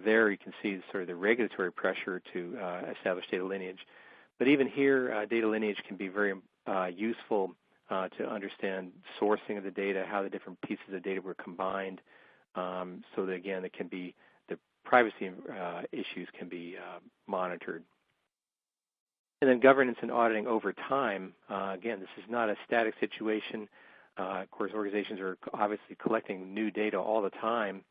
there you can see sort of the regulatory pressure to establish data lineage. But even here, data lineage can be very useful to understand sourcing of the data, how the different pieces of data were combined, so that, again, the privacy issues can be monitored. And then governance and auditing over time. Again, this is not a static situation. Of course, organizations are obviously collecting new data all the time,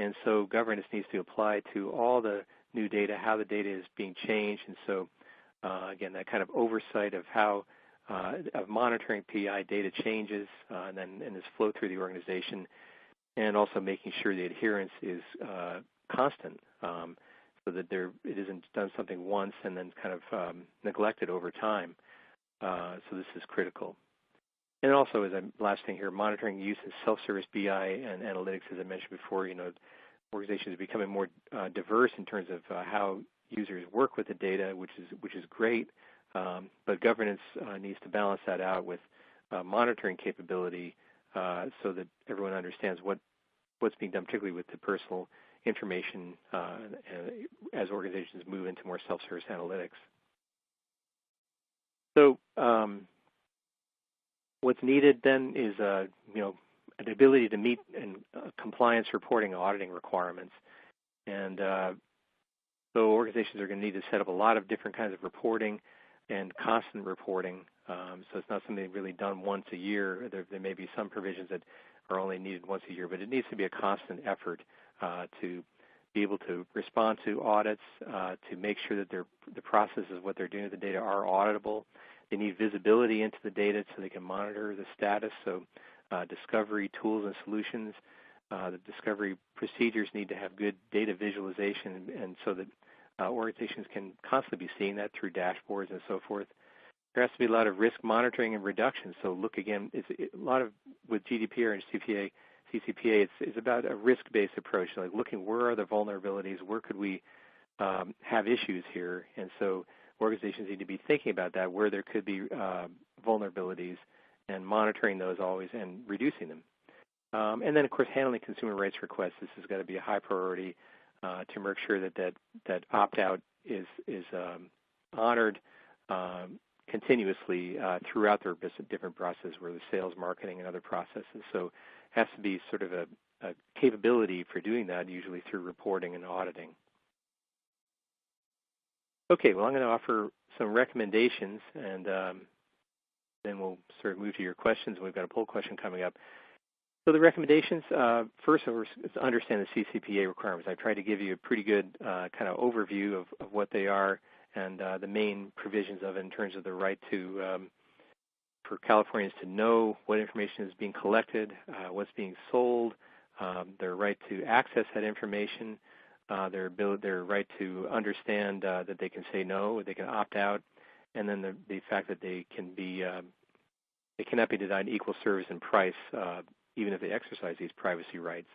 and so governance needs to apply to all the new data, how the data is being changed. And so, again, that kind of oversight of how of monitoring PI data changes and this flow through the organization, and also making sure the adherence is constant, so that it isn't done something once and then kind of neglected over time. So this is critical. And also, as a last thing here, monitoring use of self-service BI and analytics, as I mentioned before, organizations are becoming more diverse in terms of how users work with the data, which is great. But governance needs to balance that out with monitoring capability so that everyone understands what's being done, particularly with the personal information as organizations move into more self-service analytics. So what's needed then is an ability to meet compliance reporting and auditing requirements. And so organizations are going to need to set up a lot of different kinds of reporting and constant reporting. So it's not something really done once a year. There may be some provisions that are only needed once a year, but it needs to be a constant effort to be able to respond to audits, to make sure that the processes of what they're doing with the data are auditable. They need visibility into the data so they can monitor the status. So discovery tools and solutions, the discovery procedures need to have good data visualization, and so that organizations can constantly be seeing that through dashboards and so forth. There has to be a lot of risk monitoring and reduction. So look again, a lot of with GDPR and CCPA, it's about a risk-based approach, like looking where are the vulnerabilities, where could we have issues here, and so organizations need to be thinking about that, where there could be vulnerabilities, and monitoring those always and reducing them. And then, of course, handling consumer rights requests. This has got to be a high priority. to make sure that opt-out is honored continuously throughout their different processes, where the sales, marketing, and other processes. So it has to be sort of a capability for doing that, usually through reporting and auditing. Okay, well, I'm going to offer some recommendations, and then we'll sort of move to your questions. We've got a poll question coming up. So the recommendations, first is to understand the CCPA requirements. I've tried to give you a pretty good kind of overview of what they are and the main provisions of it in terms of the right to, for Californians to know what information is being collected, what's being sold, their right to access that information, their right to understand that they can say no, they can opt out, and then the fact that they cannot be denied equal service and price even if they exercise these privacy rights.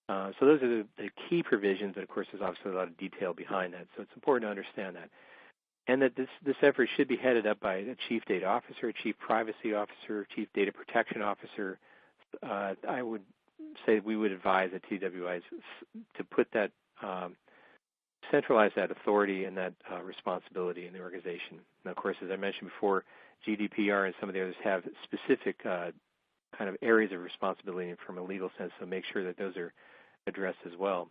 So those are the key provisions, but of course there's obviously a lot of detail behind that, so it's important to understand that. And that this effort should be headed up by a chief data officer, chief privacy officer, chief data protection officer. I would say we would advise at TWIs to put that, centralize that authority and that responsibility in the organization. And of course, as I mentioned before, GDPR and some of the others have specific kind of areas of responsibility from a legal sense, so make sure that those are addressed as well.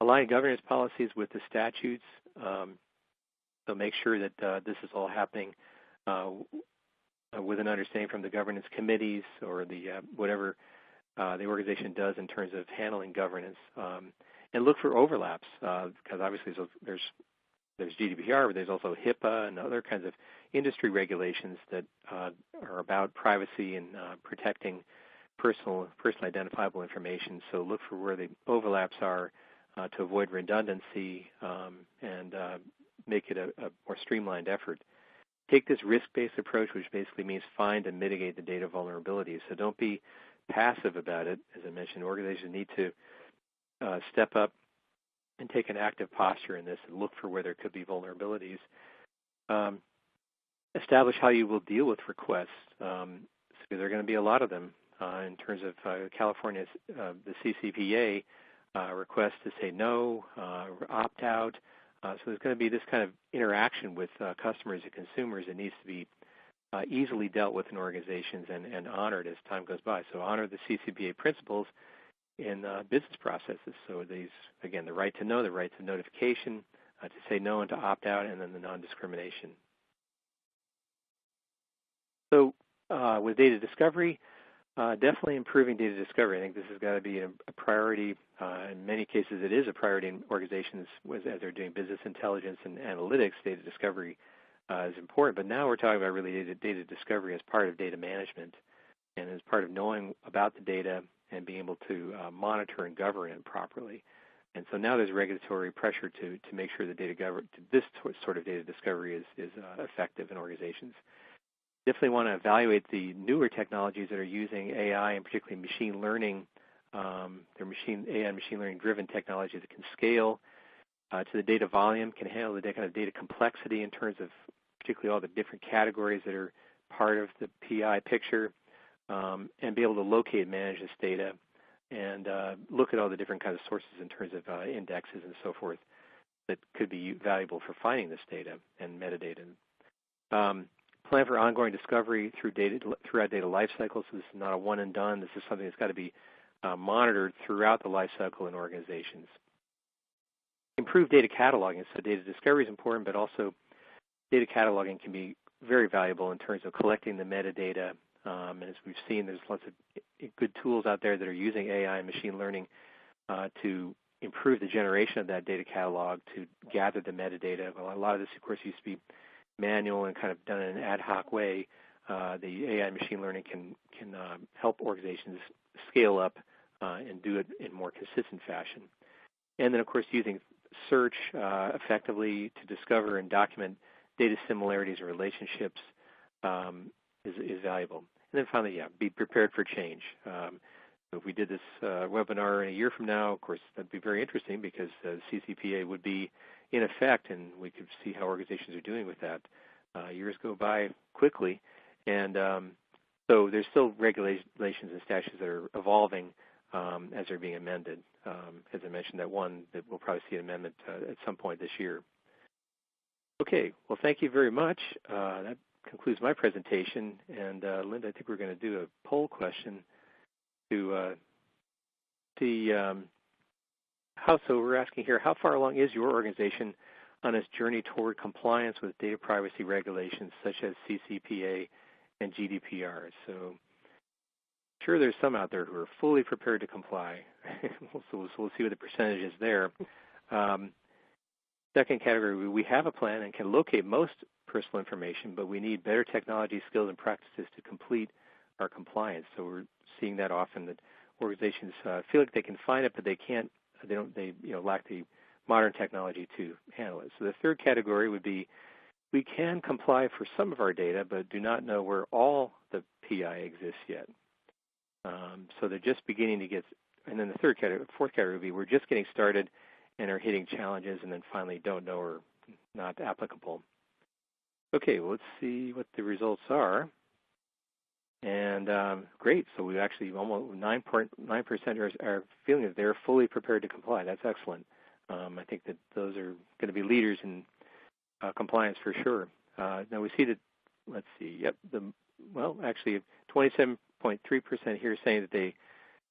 Align governance policies with the statutes, so make sure that this is all happening with an understanding from the governance committees or the whatever the organization does in terms of handling governance, and look for overlaps because obviously there's GDPR, but there's also HIPAA and other kinds of industry regulations that are about privacy and protecting personal identifiable information. So look for where the overlaps are to avoid redundancy and make it a more streamlined effort. Take this risk-based approach, which basically means find and mitigate the data vulnerabilities. So don't be passive about it. As I mentioned, organizations need to step up and take an active posture in this and look for where there could be vulnerabilities. Establish how you will deal with requests. So there are going to be a lot of them in terms of California's, the CCPA request to say no, opt out. So there's going to be this kind of interaction with customers and consumers that needs to be easily dealt with in organizations and honored as time goes by. So honor the CCPA principles in business processes. So these, again, the right to know, the right to notification, to say no and to opt out, and then the non-discrimination. So with data discovery, definitely improving data discovery. I think this has got to be a priority. In many cases, it is a priority in organizations as they're doing business intelligence and analytics. Data discovery is important, but now we're talking about really data discovery as part of data management and as part of knowing about the data and being able to monitor and govern it properly. And so now there's regulatory pressure to make sure that this sort of data discovery is effective in organizations. Definitely want to evaluate the newer technologies that are using AI and particularly machine learning. They're AI and machine learning driven technologies that can scale to the data volume, can handle the kind of data complexity in terms of particularly all the different categories that are part of the PI picture, and be able to locate and manage this data and look at all the different kinds of sources in terms of indexes and so forth that could be valuable for finding this data and metadata. Plan for ongoing discovery throughout data life cycles. So this is not a one and done. This is something that's got to be monitored throughout the life cycle in organizations. Improve data cataloging. So data discovery is important, but also data cataloging can be very valuable in terms of collecting the metadata. And as we've seen, there's lots of good tools out there that are using AI and machine learning to improve the generation of that data catalog to gather the metadata. Well, a lot of this, of course, used to be manual and kind of done in an ad hoc way. The AI machine learning can help organizations scale up and do it in more consistent fashion. And then, of course, using search effectively to discover and document data similarities and relationships is valuable. And then finally, be prepared for change. So if we did this webinar in a year from now, of course, that'd be very interesting because CCPA would be in effect, and we could see how organizations are doing with that. Years go by quickly, and so there's still regulations and statutes that are evolving as they're being amended. As I mentioned, that one that we'll probably see an amendment at some point this year. Okay, well, thank you very much. That concludes my presentation. And Linda, I think we're going to do a poll question to see how. So we're asking here, how far along is your organization on its journey toward compliance with data privacy regulations such as CCPA and GDPR? So sure, there's some out there who are fully prepared to comply. So we'll see what the percentage is there. Second category, we have a plan and can locate most personal information, but we need better technology skills and practices to complete our compliance. So we're seeing that often, that organizations feel like they can find it, but they can't. They lack the modern technology to handle it. So the third category would be, we can comply for some of our data, but do not know where all the PI exists yet. So they're just beginning to get, and then the fourth category would be, we're just getting started and are hitting challenges, and then finally don't know or not applicable. Okay, well, let's see what the results are. And great, so we actually almost 9% are feeling that they're fully prepared to comply. That's excellent. I think that those are going to be leaders in compliance for sure. Now we see that, let's see, yep, actually 27.3% here saying that they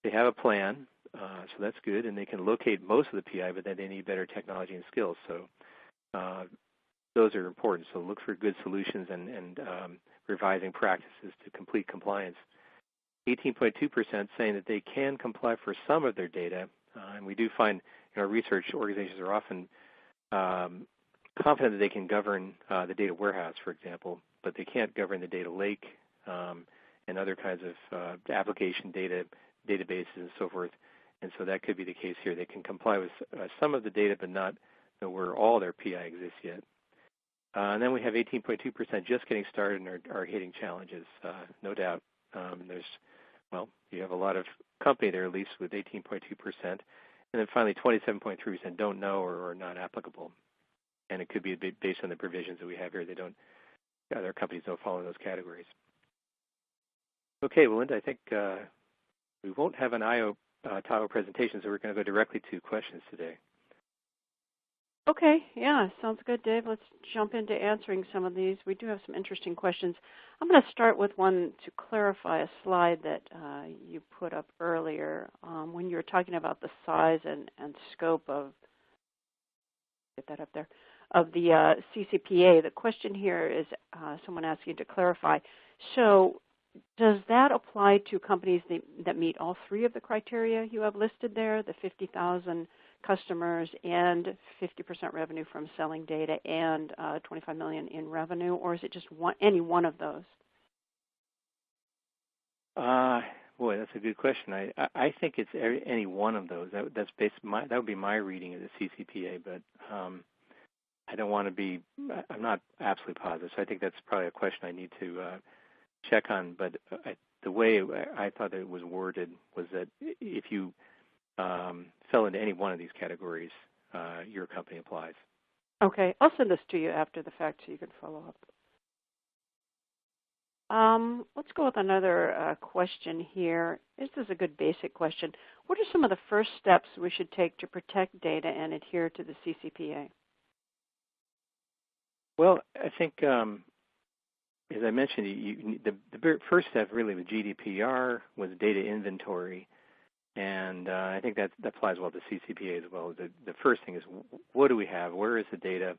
have a plan, so that's good, and they can locate most of the PI, but then they need better technology and skills. So those are important. So look for good solutions and revising practices to complete compliance. 18.2% saying that they can comply for some of their data, and we do find in our research organizations are often confident that they can govern the data warehouse, for example, but they can't govern the data lake and other kinds of application databases and so forth. And so that could be the case here. They can comply with some of the data, but not know where all their PI exists yet. And then we have 18.2% just getting started and are hitting challenges, no doubt. You have a lot of company there, at least, with 18.2%. And then finally, 27.3% don't know or are not applicable. And it could be based on the provisions that we have here. Other companies don't fall in those categories. Okay, well, Linda, I think we won't have an Io-Tahoe presentation, so we're going to go directly to questions today. Okay, yeah, sounds good, Dave. Let's jump into answering some of these. We do have some interesting questions. I'm going to start with one to clarify a slide that you put up earlier when you were talking about the size and scope of, get that up there, of the CCPA. The question here is someone asking to clarify. So does that apply to companies that meet all three of the criteria you have listed there, the 50,000 customers and 50% revenue from selling data and $25 million in revenue, or is it just any one of those? Boy, that's a good question. I think it's any one of those. That would be my reading of the CCPA, but I don't want to be. I'm not absolutely positive. So I think that's probably a question I need to check on. But the way I thought that it was worded was that if you fell into any one of these categories, your company applies. Okay, I'll send this to you after the fact so you can follow up. Let's go with another question here. This is a good basic question. What are some of the first steps we should take to protect data and adhere to the CCPA? Well, I think, as I mentioned, the first step really with GDPR was data inventory. And I think that applies well to CCPA as well. The first thing is, what do we have? Where is the data?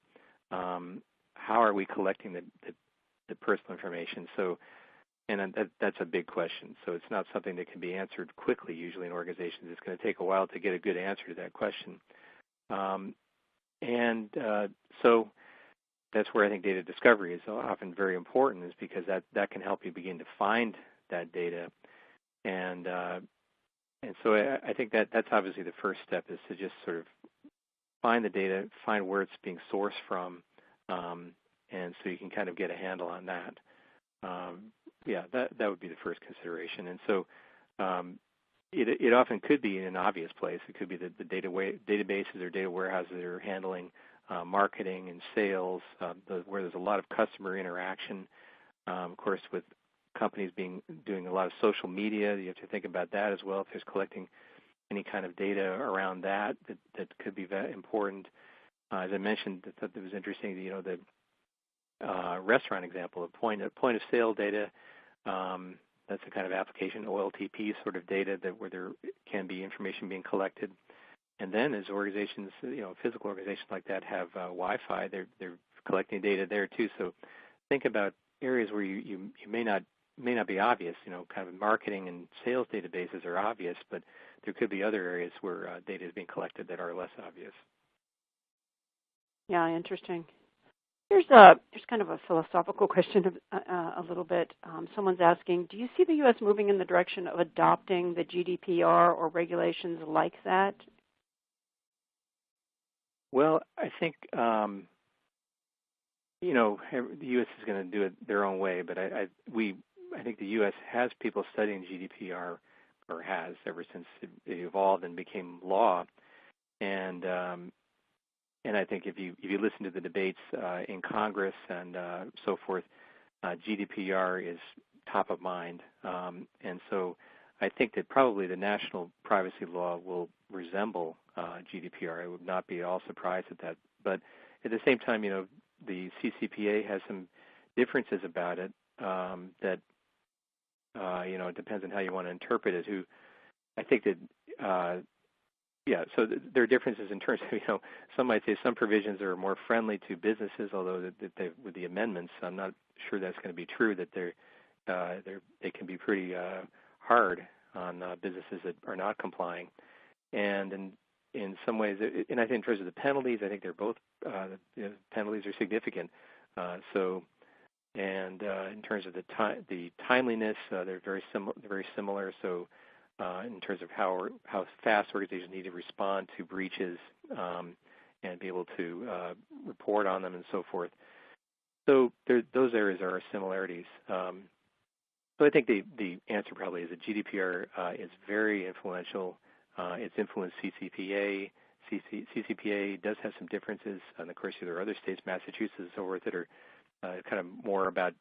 How are we collecting the personal information? So, and that's a big question. So it's not something that can be answered quickly. Usually in organizations, it's going to take a while to get a good answer to that question. So that's where I think data discovery is often very important, is because that can help you begin to find that data. And so I think that's obviously the first step, is to just sort of find the data, find where it's being sourced from, and so you can kind of get a handle on that. That would be the first consideration. And so it often could be in an obvious place. It could be the databases or data warehouses that are handling marketing and sales, where there's a lot of customer interaction. Of course, with companies doing a lot of social media. You have to think about that as well. If there's collecting any kind of data around that could be very important. As I mentioned, I thought that was interesting. The restaurant example of point of sale data. That's a kind of application, OLTP sort of data where there can be information being collected. And then as organizations, physical organizations like that have Wi-Fi, they're collecting data there too. So think about areas where you may not be obvious. Kind of marketing and sales databases are obvious, but there could be other areas where data is being collected that are less obvious. Yeah, interesting. Here's kind of a philosophical question a little bit. Someone's asking, do you see the U.S. moving in the direction of adopting the GDPR or regulations like that? Well, I think, the U.S. is going to do it their own way, but I think the U.S. has people studying GDPR, or has ever since it evolved and became law. And I think if you listen to the debates in Congress and so forth, GDPR is top of mind. And so I think that probably the national privacy law will resemble GDPR. I would not be at all surprised at that. But at the same time, the CCPA has some differences about it that, it depends on how you want to interpret it. I think that so there are differences in terms of, some might say some provisions are more friendly to businesses, although with the amendments, I'm not sure that's going to be true, that they can be pretty hard on businesses that are not complying. And in some ways, and I think in terms of the penalties, I think they're both, penalties are significant. And in terms of the timeliness, they're very similar. So in terms of how fast organizations need to respond to breaches and be able to report on them and so forth. So those areas are similarities. So I think the answer probably is that GDPR is very influential. It's influenced CCPA. CCPA does have some differences, and of course there are other states, Massachusetts and so forth, that are kind of more about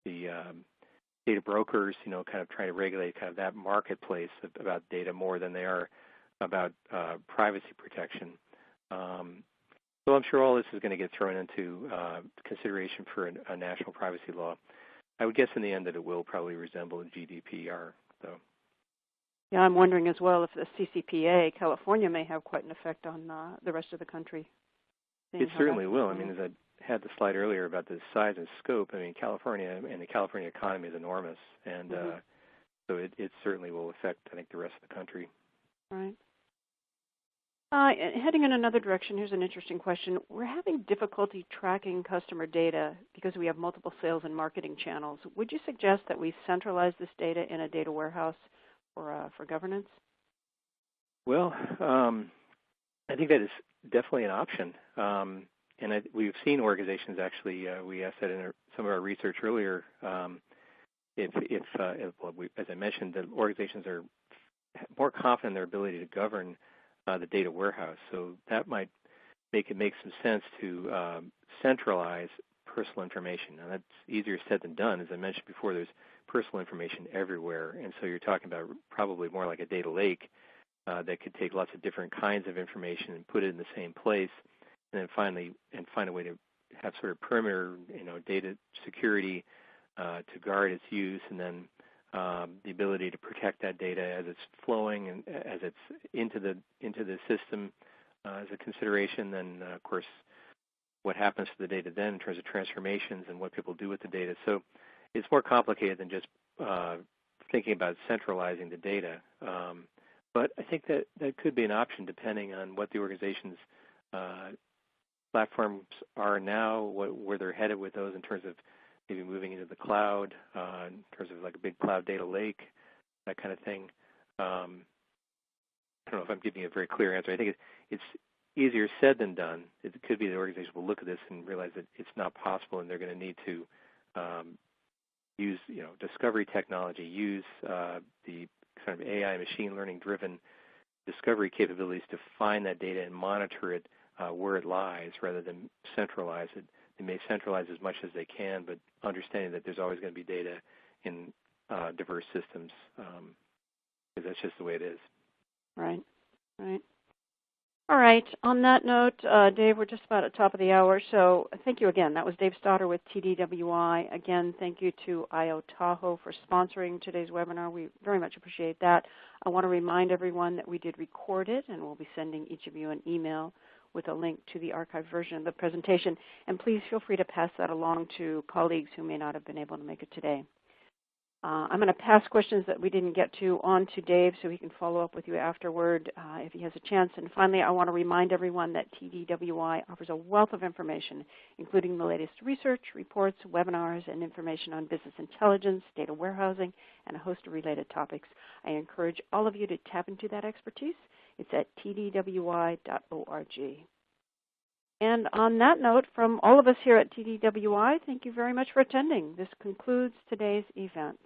the data brokers, kind of trying to regulate kind of that marketplace about data more than they are about privacy protection. So I'm sure all this is going to get thrown into consideration for a national privacy law. I would guess in the end that it will probably resemble a GDPR, though. Yeah, I'm wondering as well if the CCPA, California, may have quite an effect on the rest of the country. It certainly will. I mean, as I had the slide earlier about the size and scope, I mean, California and the California economy is enormous, and so it certainly will affect, I think, the rest of the country. Right. Heading in another direction, here's an interesting question. We're having difficulty tracking customer data because we have multiple sales and marketing channels. Would you suggest that we centralize this data in a data warehouse for governance? Well, I think that is definitely an option. And we've seen organizations actually, we asked that in some of our research earlier, as I mentioned, that organizations are more confident in their ability to govern the data warehouse. So that might make some sense to centralize personal information. Now, that's easier said than done. As I mentioned before, there's personal information everywhere. And so you're talking about probably more like a data lake that could take lots of different kinds of information and put it in the same place, and then find a way to have sort of perimeter, data security to guard its use, and then the ability to protect that data as it's flowing and as it's into the system as a consideration. Then, of course, what happens to the data then in terms of transformations and what people do with the data. So it's more complicated than just thinking about centralizing the data. But I think that could be an option depending on what the organization's platforms are now, where they're headed with those in terms of maybe moving into the cloud, in terms of like a big cloud data lake, that kind of thing. I don't know if I'm giving you a very clear answer. I think it's easier said than done. It could be the organization will look at this and realize that it's not possible, and they're going to need to use discovery technology, use the kind of AI machine learning driven discovery capabilities to find that data and monitor it where it lies rather than centralize it. They may centralize as much as they can, but understanding that there's always going to be data in diverse systems, because that's just the way it is. Right, right. All right. On that note, Dave, we're just about at the top of the hour, so thank you again. That was Dave Stoddard with TDWI. Again, thank you to Io-Tahoe for sponsoring today's webinar. We very much appreciate that. I want to remind everyone that we did record it, and we'll be sending each of you an email with a link to the archived version of the presentation. And please feel free to pass that along to colleagues who may not have been able to make it today. I'm going to pass questions that we didn't get to on to Dave so he can follow up with you afterward if he has a chance. And finally, I want to remind everyone that TDWI offers a wealth of information, including the latest research, reports, webinars, and information on business intelligence, data warehousing, and a host of related topics. I encourage all of you to tap into that expertise. It's at tdwi.org. And on that note, from all of us here at TDWI, thank you very much for attending. This concludes today's event.